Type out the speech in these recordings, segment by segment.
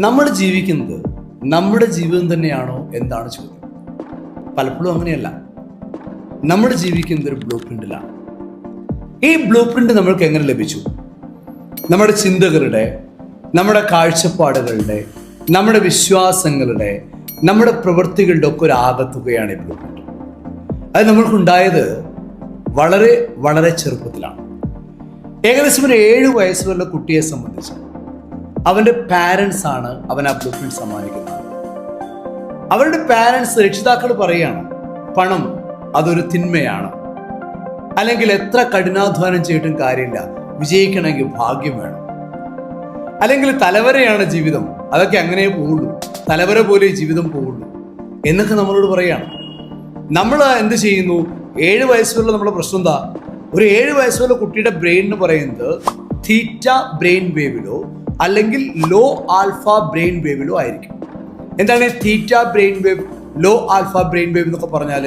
നമ്മൾ ജീവിക്കുന്നത് നമ്മുടെ ജീവിതം തന്നെയാണോ എന്താണ് ചോദ്യം. പലപ്പോഴും അങ്ങനെയല്ല. നമ്മൾ ജീവിക്കുന്നത് ഒരു ബ്ലൂ പ്രിന്റിലാണ്. ഈ ബ്ലൂ പ്രിന്റ് നമ്മൾക്ക് എങ്ങനെ ലഭിച്ചു? നമ്മുടെ ചിന്തകളുടെ, നമ്മുടെ കാഴ്ചപ്പാടുകളുടെ, നമ്മുടെ വിശ്വാസങ്ങളുടെ, നമ്മുടെ പ്രവൃത്തികളുടെ ഒക്കെ ഒരു ആകത്തുകയാണ് ഈ ബ്ലൂ പ്രിന്റ്. അത് നമ്മൾക്കുണ്ടായത് വളരെ വളരെ ചെറുപ്പത്തിലാണ്. ഏകദേശം ഒരു 7 വയസ്സുള്ള കുട്ടിയെ സംബന്ധിച്ച് അവൻ്റെ പാരൻസ് ആണ് അവൻ ആ ബ്ലൂ പ്രിന്റ് സമ്മാനിക്കുന്നത്. അവരുടെ പാരൻസ്, രക്ഷിതാക്കൾ പറയുകയാണ് പണം അതൊരു തിന്മയാണ്, അല്ലെങ്കിൽ എത്ര കഠിനാധ്വാനം ചെയ്തിട്ടും കാര്യമില്ല, വിജയിക്കണമെങ്കിൽ ഭാഗ്യം വേണം, അല്ലെങ്കിൽ തലവരെയാണ് ജീവിതം, അതൊക്കെ അങ്ങനെ പോവുള്ളൂ, തലവര പോലെ ജീവിതം പോവുള്ളൂ എന്നൊക്കെ നമ്മളോട് പറയുകയാണ്. നമ്മൾ എന്ത് ചെയ്യുന്നു? 7 വയസ്സുള്ള നമ്മുടെ പ്രശ്നം എന്താ? ഒരു 7 വയസ്സുള്ള കുട്ടിയുടെ ബ്രെയിൻ എന്ന് പറയുന്നത് തീറ്റ ബ്രെയിൻ വേവിലോ അല്ലെങ്കിൽ ലോ ആൽഫ ബ്രെയിൻ വേവിലോ ആയിരിക്കും. എന്താണ് theta brain wave, low alpha brain wave എന്നൊക്കെ പറഞ്ഞാൽ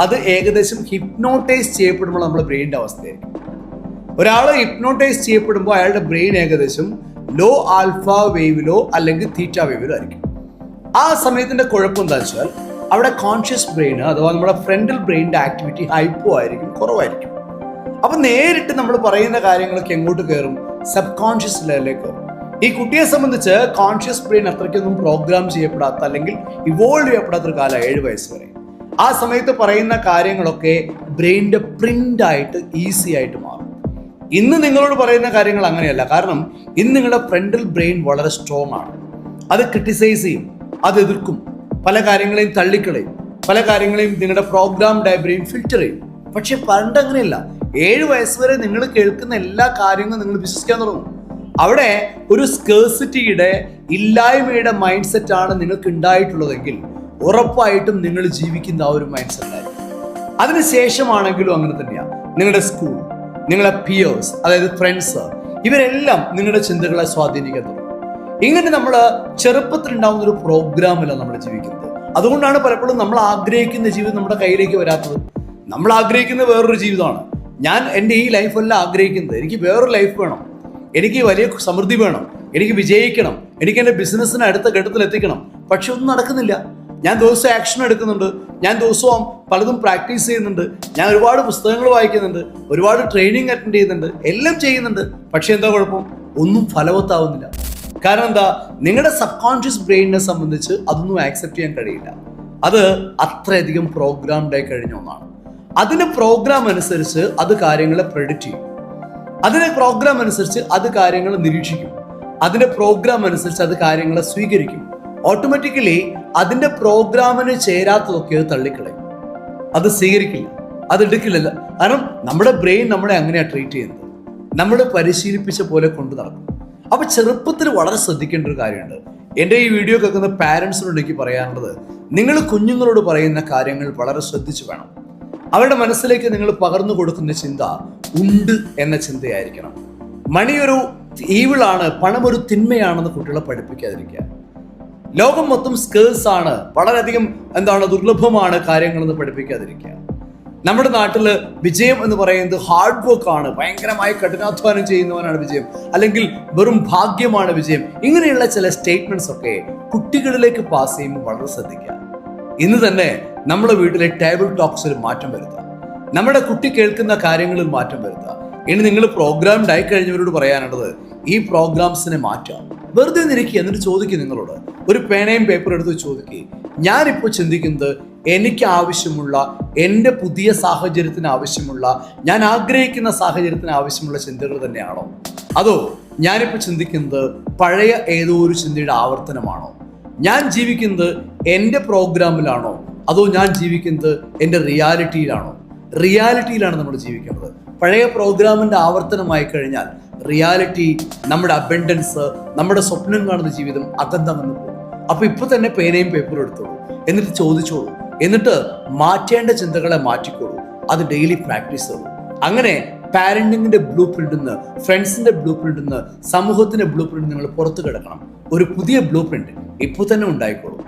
അത് ഏകദേശം ഹിപ്നോട്ടൈസ് ചെയ്യപ്പെടുമ്പോൾ നമ്മുടെ ബ്രെയിനിന്റെ അവസ്ഥയായിരിക്കും. ഒരാൾ ഹിപ്നോട്ടൈസ് ചെയ്യപ്പെടുമ്പോൾ അയാളുടെ ബ്രെയിൻ ഏകദേശം ലോ ആൽഫ വേവിലോ അല്ലെങ്കിൽ തീറ്റ വേവിലോ ആയിരിക്കും. ആ സമയത്തിന്റെ കുഴപ്പം എന്താ വെച്ചാൽ അവിടെ കോൺഷ്യസ് ബ്രെയിൻ അഥവാ നമ്മുടെ ഫ്രണ്ടൽ ബ്രെയിനിന്റെ ആക്ടിവിറ്റി ഹൈപ്പോ ആയിരിക്കും, കുറവായിരിക്കും. അപ്പൊ നേരിട്ട് നമ്മൾ പറയുന്ന കാര്യങ്ങളൊക്കെ എങ്ങോട്ട് കയറും? സബ് കോൺഷ്യസ് ലെവലിലേക്ക് കയറും. ഈ കുട്ടിയെ സംബന്ധിച്ച് കോൺഷ്യസ് ബ്രെയിൻ അത്രയ്ക്കൊന്നും പ്രോഗ്രാം ചെയ്യപ്പെടാത്ത അല്ലെങ്കിൽ ഇവോൾവ് ചെയ്യപ്പെടാത്ത ഒരു കാലം 7 വയസ്സ് വരെ. ആ സമയത്ത് പറയുന്ന കാര്യങ്ങളൊക്കെ ബ്രെയിനിന്റെ പ്രിന്റ് ആയിട്ട് ഈസി ആയിട്ട് മാറും. ഇന്ന് നിങ്ങളോട് പറയുന്ന കാര്യങ്ങൾ അങ്ങനെയല്ല. കാരണം ഇന്ന് നിങ്ങളുടെ ഫ്രണ്ടൽ ബ്രെയിൻ വളരെ സ്ട്രോങ് ആണ്. അത് ക്രിട്ടിസൈസ് ചെയ്യും, അത് എതിർക്കും, പല കാര്യങ്ങളെയും തള്ളിക്കളയും, പല കാര്യങ്ങളെയും നിങ്ങളുടെ പ്രോഗ്രാംഡ് ബ്രെയിൻ ഫിൽറ്റർ ചെയ്യും. പക്ഷെ പണ്ട് അങ്ങനെയല്ല. 7 വയസ്സ് വരെ നിങ്ങൾ കേൾക്കുന്ന എല്ലാ കാര്യങ്ങളും നിങ്ങൾ വിശ്വസിക്കാൻ തുടങ്ങും. അവിടെ ഒരു സ്കേഴ്സിറ്റിയുടെ, ഇല്ലായ്മയുടെ മൈൻഡ് സെറ്റ് ആണ് നിങ്ങൾക്ക് ഉണ്ടായിട്ടുള്ളതെങ്കിൽ ഉറപ്പായിട്ടും നിങ്ങൾ ജീവിക്കുന്ന ആ ഒരു മൈൻഡ് സെറ്റ് ആയിരിക്കും. അതിനുശേഷമാണെങ്കിലും അങ്ങനെ തന്നെയാണ്. നിങ്ങളുടെ സ്കൂൾ, നിങ്ങളുടെ പിയേഴ്സ്, അതായത് ഫ്രണ്ട്സ്, ഇവരെല്ലാം നിങ്ങളുടെ ചിന്തകളെ സ്വാധീനിക്കാൻ തുടങ്ങും. ഇങ്ങനെ നമ്മൾ ചെറുപ്പത്തിൽ ഉണ്ടാകുന്ന ഒരു പ്രോഗ്രാമിലാണ് നമ്മൾ ജീവിക്കുന്നത്. അതുകൊണ്ടാണ് പലപ്പോഴും നമ്മൾ ആഗ്രഹിക്കുന്ന ജീവിതം നമ്മുടെ കയ്യിലേക്ക് വരാത്തത്. നമ്മൾ ആഗ്രഹിക്കുന്ന വേറൊരു ജീവിതമാണ്. ഞാൻ എൻ്റെ ഈ ലൈഫല്ല ആഗ്രഹിക്കുന്നത്. എനിക്ക് വേറൊരു ലൈഫ് വേണം, എനിക്ക് വലിയ സമൃദ്ധി വേണം, എനിക്ക് വിജയിക്കണം, എനിക്ക് എൻ്റെ ബിസിനസ്സിനെ അടുത്ത ഘട്ടത്തിൽ എത്തിക്കണം. പക്ഷെ ഒന്നും നടക്കുന്നില്ല. ഞാൻ ദിവസവും ആക്ഷൻ എടുക്കുന്നുണ്ട്, ഞാൻ ദിവസവും പലതും പ്രാക്ടീസ് ചെയ്യുന്നുണ്ട്, ഞാൻ ഒരുപാട് പുസ്തകങ്ങൾ വായിക്കുന്നുണ്ട്, ഒരുപാട് ട്രെയിനിങ് അറ്റൻഡ് ചെയ്യുന്നുണ്ട്, എല്ലാം ചെയ്യുന്നുണ്ട്. പക്ഷെ എന്താ കുഴപ്പം? ഒന്നും ഫലവത്താവുന്നില്ല. കാരണം എന്താ? നിങ്ങളുടെ സബ് കോൺഷ്യസ് ബ്രെയിനിനെ സംബന്ധിച്ച് അതൊന്നും ആക്സെപ്റ്റ് ചെയ്യാൻ കഴിയില്ല. അത് അത്രയധികം പ്രോഗ്രാംഡ് ആയി കഴിഞ്ഞ ഒന്നാണ്. അതിന്റെ പ്രോഗ്രാം അനുസരിച്ച് അത് കാര്യങ്ങളെ പ്രെഡിക്റ്റ് ചെയ്യും. അതിന്റെ പ്രോഗ്രാം അനുസരിച്ച് അത് കാര്യങ്ങളെ നിരീക്ഷിക്കും. അതിന്റെ പ്രോഗ്രാം അനുസരിച്ച് അത് കാര്യങ്ങളെ സ്വീകരിക്കും. ഓട്ടോമാറ്റിക്കലി അതിന്റെ പ്രോഗ്രാമിന് ചേരാത്തതൊക്കെ അത് തള്ളിക്കളയും, അത് സ്വീകരിക്കില്ല, അത് എടുക്കില്ല. കാരണം നമ്മുടെ ബ്രെയിൻ നമ്മളെ അങ്ങനെയാണ് ട്രീറ്റ് ചെയ്യുന്നത്. നമ്മൾ പരിശീലിപ്പിച്ച പോലെ കൊണ്ടു നടക്കും. അപ്പൊ ചെറുപ്പത്തിൽ വളരെ ശ്രദ്ധിക്കേണ്ട ഒരു കാര്യമുണ്ട്. എൻ്റെ ഈ വീഡിയോ കേൾക്കുന്ന പാരൻസിനോട് എനിക്ക് പറയാനുള്ളത്, നിങ്ങൾ കുഞ്ഞുങ്ങളോട് പറയുന്ന കാര്യങ്ങൾ വളരെ ശ്രദ്ധിച്ചു വേണം. അവരുടെ മനസ്സിലേക്ക് നിങ്ങൾ പകർന്നു കൊടുക്കുന്ന ചിന്ത ഉണ്ട് എന്ന ചിന്തയായിരിക്കണം. മണി ഒരു ഈവിളാണ്, പണം ഒരു തിന്മയാണെന്ന് കുട്ടികളെ പഠിപ്പിക്കാതിരിക്കുക. ലോകം മൊത്തം സ്കേഴ്സ് ആണ്, വളരെയധികം ദുർലഭമാണ് കാര്യങ്ങളെന്ന് പഠിപ്പിക്കാതിരിക്കുക. നമ്മുടെ നാട്ടിൽ വിജയം എന്ന് പറയുന്നത് ഹാർഡ് വർക്ക് ആണ്, ഭയങ്കരമായി കഠിനാധ്വാനം ചെയ്യുന്നവനാണ് വിജയം, അല്ലെങ്കിൽ വെറും ഭാഗ്യമാണ് വിജയം. ഇങ്ങനെയുള്ള ചില സ്റ്റേറ്റ്മെന്റ്സ് ഒക്കെ കുട്ടികളിലേക്ക് പാസ് ചെയ്യുമ്പോൾ വളരെ ശ്രദ്ധിക്കുക. ഇന്ന് തന്നെ നമ്മുടെ വീട്ടിലെ ടേബിൾ ടോക്സിൽ മാറ്റം വരുത്തുക. നമ്മുടെ കുട്ടി കേൾക്കുന്ന കാര്യങ്ങളിൽ മാറ്റം വരുത്തുക. ഇനി നിങ്ങൾ പ്രോഗ്രാംഡ് ആയി കഴിഞ്ഞവരോട് പറയാനുള്ളത്, ഈ പ്രോഗ്രാംസിനെ മാറ്റുക. വെറുതെ നിരക്കുക, എന്നിട്ട് ചോദിക്കുക. നിങ്ങളോട് ഒരു പേനയും പേപ്പറും എടുത്ത് ചോദിക്കുക, ഞാനിപ്പോൾ ചിന്തിക്കുന്നത് എനിക്ക് ആവശ്യമുള്ള, എൻ്റെ പുതിയ സാഹചര്യത്തിന് ആവശ്യമുള്ള, ഞാൻ ആഗ്രഹിക്കുന്ന സാഹചര്യത്തിന് ആവശ്യമുള്ള ചിന്തകൾ തന്നെയാണോ? അതോ ഞാനിപ്പോൾ ചിന്തിക്കുന്നത് പഴയ ഏതോ ഒരു ചിന്തയുടെ ആവർത്തനമാണോ? ഞാൻ ജീവിക്കുന്നത് എൻ്റെ പ്രോഗ്രാമിലാണോ അതോ ഞാൻ ജീവിക്കുന്നത് എൻ്റെ റിയാലിറ്റിയിലാണോ? റിയാലിറ്റിയിലാണ് നമ്മൾ ജീവിക്കുന്നത്. പഴയ പ്രോഗ്രാമിൻ്റെ ആവർത്തനമായി കഴിഞ്ഞാൽ റിയാലിറ്റി, നമ്മുടെ അബൻഡൻസ്, നമ്മുടെ സ്വപ്നം കാണുന്ന ജീവിതം അകന്തമെന്ന് പോകും. അപ്പൊ ഇപ്പൊ തന്നെ പേനയും പേപ്പറും എടുത്തോളൂ, എന്നിട്ട് ചോദിച്ചോളൂ, എന്നിട്ട് മാറ്റേണ്ട ചിന്തകളെ മാറ്റിക്കോളൂ. അത് ഡെയിലി പ്രാക്ടീസ് ചെയ്യൂ. അങ്ങനെ പാരന്റിങ്ങിന്റെ ബ്ലൂ പ്രിന്റിൽ നിന്ന്, ഫ്രണ്ട്സിന്റെ ബ്ലൂ പ്രിന്റിൽ നിന്ന്, സമൂഹത്തിന്റെ ബ്ലൂ പ്രിന്റിൽ നിങ്ങൾ പുറത്തു കിടക്കണം. ഒരു പുതിയ ബ്ലൂ പ്രിന്റ് ഇപ്പോൾ തന്നെ ഉണ്ടായിക്കോളൂ.